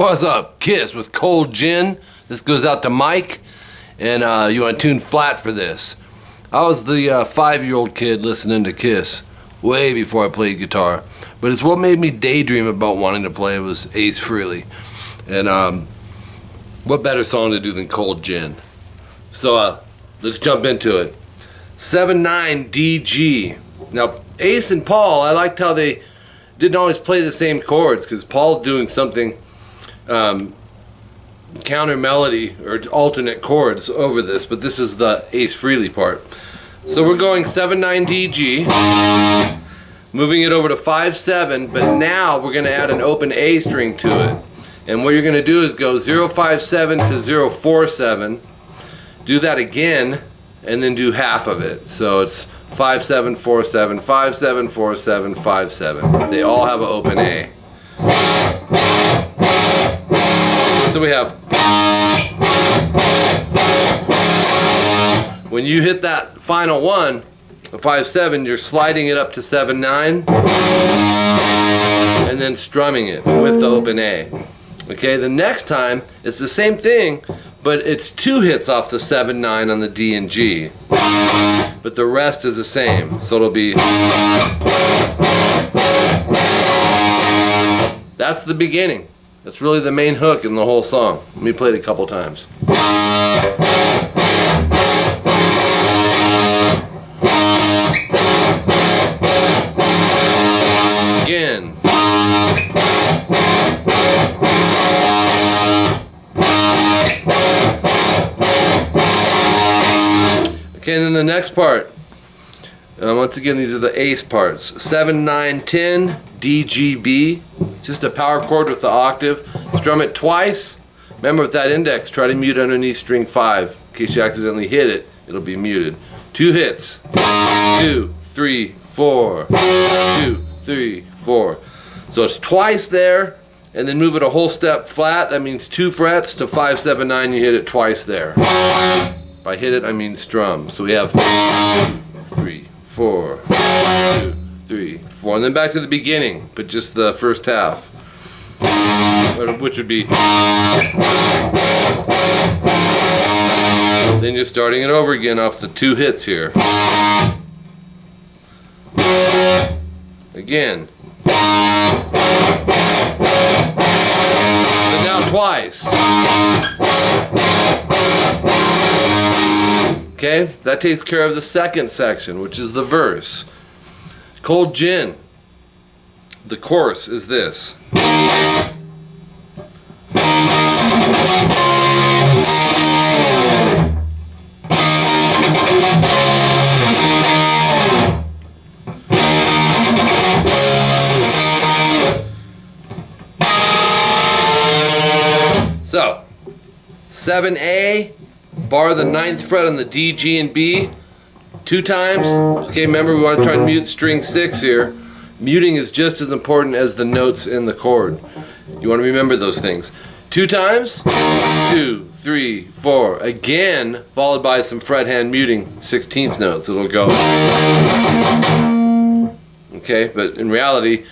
What's up? Kiss with Cold Gin. This goes out to Mike, and you want to tune flat for this. I was the 5-year-old kid listening to Kiss way before I played guitar, but it's what made me daydream about wanting to play was Ace Frehley. And what better song to do than Cold Gin? So let's jump into it. 7/9 D-G. Now Ace and Paul, I liked how they didn't always play the same chords, because Paul's doing something counter melody or alternate chords over this, but this is the Ace Frehley part. So we're going 7/9 D-G, moving it over to 5/7, but now we're going to add an open A string to it. And what you're going to do is go 057 to 047, do that again, and then do half of it. So it's 5747, 5747, 57. They all have an open A. So we have, when you hit that final one, the 5/7, you're sliding it up to 7/9 and then strumming it with the open A. Okay, the next time it's the same thing, but it's 2 hits off the 7/9 on the D and G, but the rest is the same. So it'll be, that's the beginning. That's really the main hook in the whole song. Let me play it a couple times. Again. Okay, and then the next part. Once again, these are the Ace parts. 7/9-10 D-G-B. Just a power chord with the octave. Strum it twice. Remember, with that index, try to mute underneath string 5. In case you accidentally hit it, it'll be muted. 2 hits. 2, 3, 4. 2, 3, 4. So it's twice there, and then move it a whole step flat. That means 2 frets to 5/7/9. You hit it twice there. By hit it, I mean strum. So we have 2, 3, 4. 2, 3, 4. And then back to the beginning, but just the first half, which would be. Then you're starting it over again off the 2 hits here. Again. But now twice. Okay, that takes care of the second section, which is the verse. Cold Gin. The chorus is this. So, 7A, bar the 9th fret on the D, G, and B 2 times. Okay, remember we want to try and mute string 6 here. Muting is just as important as the notes in the chord. You want to remember those things. 2 times, 2, 3, 4. Again, followed by some fret hand muting 16th notes. It'll go. Okay, but in reality,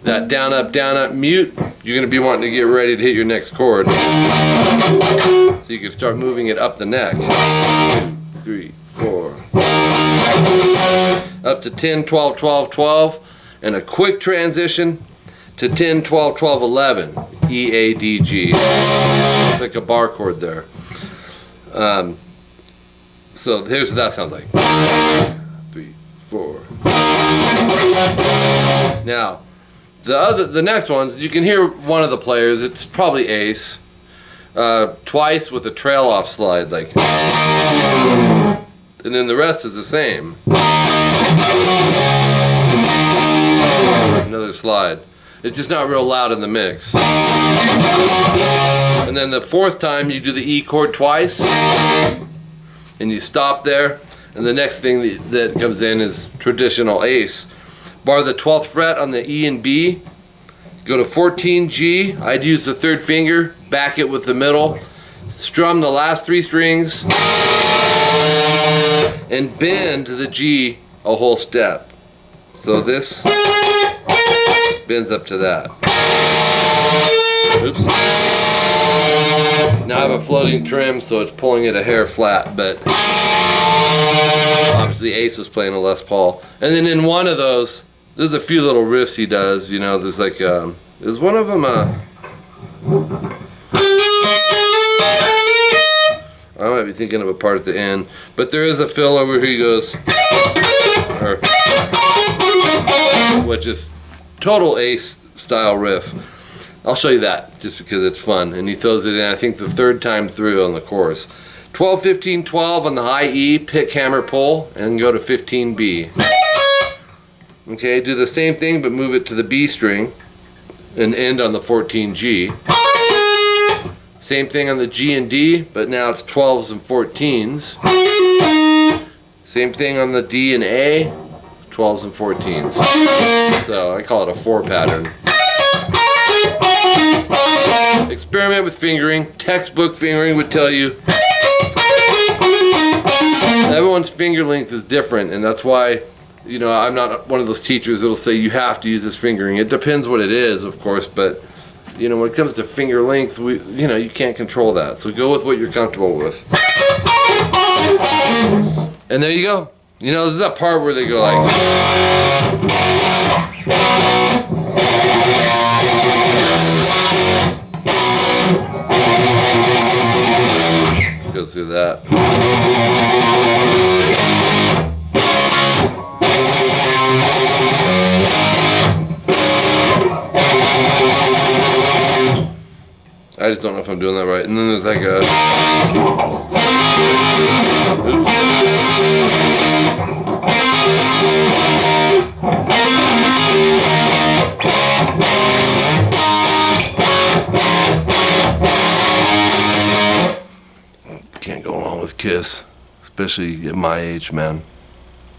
that down, up, mute, you're going to be wanting to get ready to hit your next chord. So you can start moving it up the neck. 2, 3, 4. Up to 10, 12, 12, 12. And a quick transition to 10, 12, 12, 11. E, A, D, G. It's like a bar chord there. So here's what that sounds like. 3, 4. Now, the next ones, you can hear one of the players. It's probably Ace. Twice with a trail off slide, like, and then the rest is the same. Another slide. It's just not real loud in the mix. And then the 4th time you do the E chord twice, and you stop there, and the next thing that comes in is traditional Ace. Bar the 12th fret on the E and B, go to 14 G. I'd use the 3rd finger, back it with the middle, strum the last 3 strings, and bend the G a whole step. So this bends up to that. Oops. Now I have a floating trim, so it's pulling it a hair flat, but obviously Ace was playing a Les Paul. And then in one of those, there's a few little riffs he does, you know, there's like, is one of them I might be thinking of a part at the end, but there is a fill over here he goes, which is total Ace style riff. I'll show you that just because it's fun, and he throws it in, I think, the third time through on the chorus. 12, 15, 12 on the high E, pick, hammer, pull, and go to 15B. Okay, do the same thing but move it to the B string and end on the 14G. Same thing on the G and D, but now it's 12s and 14s. Same thing on the D and A, 12s and 14s. So I call it a 4 pattern. Experiment with fingering. Textbook fingering would tell you everyone's finger length is different, and that's why, you know, I'm not one of those teachers that'll say you have to use this fingering. It depends what it is, of course, but you know, when it comes to finger length, you know, you can't control that. So go with what you're comfortable with. And there you go. You know, this is that part where they go like, goes through that. I just don't know if I'm doing that right. And then there's like a... Oops. Can't go along with Kiss, especially at my age, man.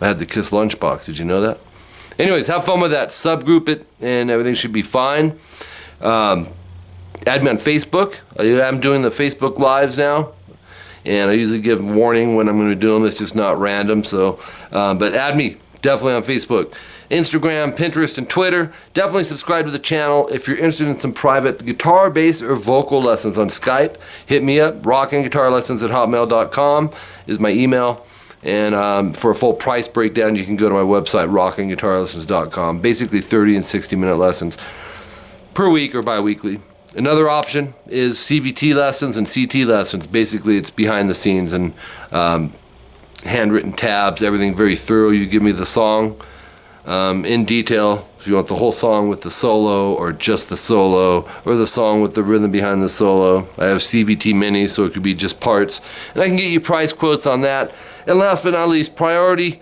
I had the Kiss lunchbox. Did you know that? Anyways, have fun with that. Subgroup it, and everything should be fine. Add me on Facebook. I'm doing the Facebook Lives now, and I usually give warning when I'm going to do them. It's just not random. So, but add me definitely on Facebook, Instagram, Pinterest, and Twitter. Definitely subscribe to the channel. If you're interested in some private guitar, bass, or vocal lessons on Skype, hit me up. rockinguitarlessons@hotmail.com is my email. And for a full price breakdown, you can go to my website, rockinguitarlessons.com. Basically 30 and 60-minute lessons per week or bi-weekly. Another option is CVT lessons and CT lessons. Basically, it's behind the scenes and handwritten tabs, everything very thorough. You give me the song in detail. If you want the whole song with the solo, or just the solo, or the song with the rhythm behind the solo. I have CVT minis, so it could be just parts. And I can get you price quotes on that. And last but not least, priority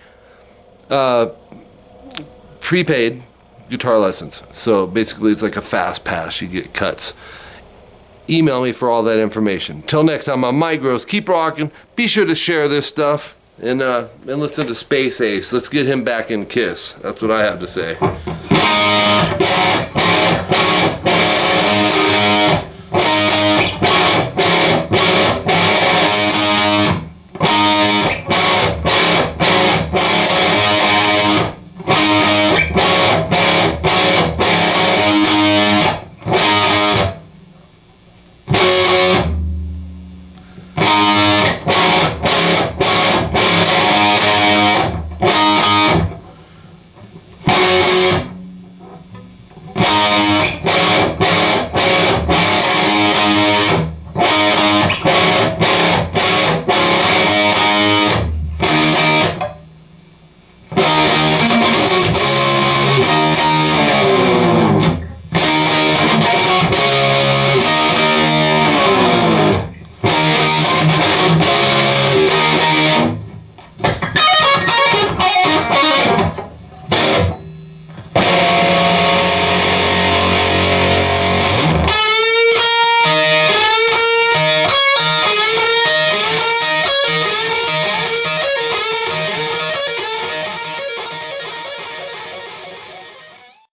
prepaid guitar lessons. So basically it's like a fast pass. You get cuts. Email me for all that information. Till next time, I'm Mike Gross. Keep rocking. Be sure to share this stuff and listen to Space Ace. Let's get him back in Kiss. That's what I have to say.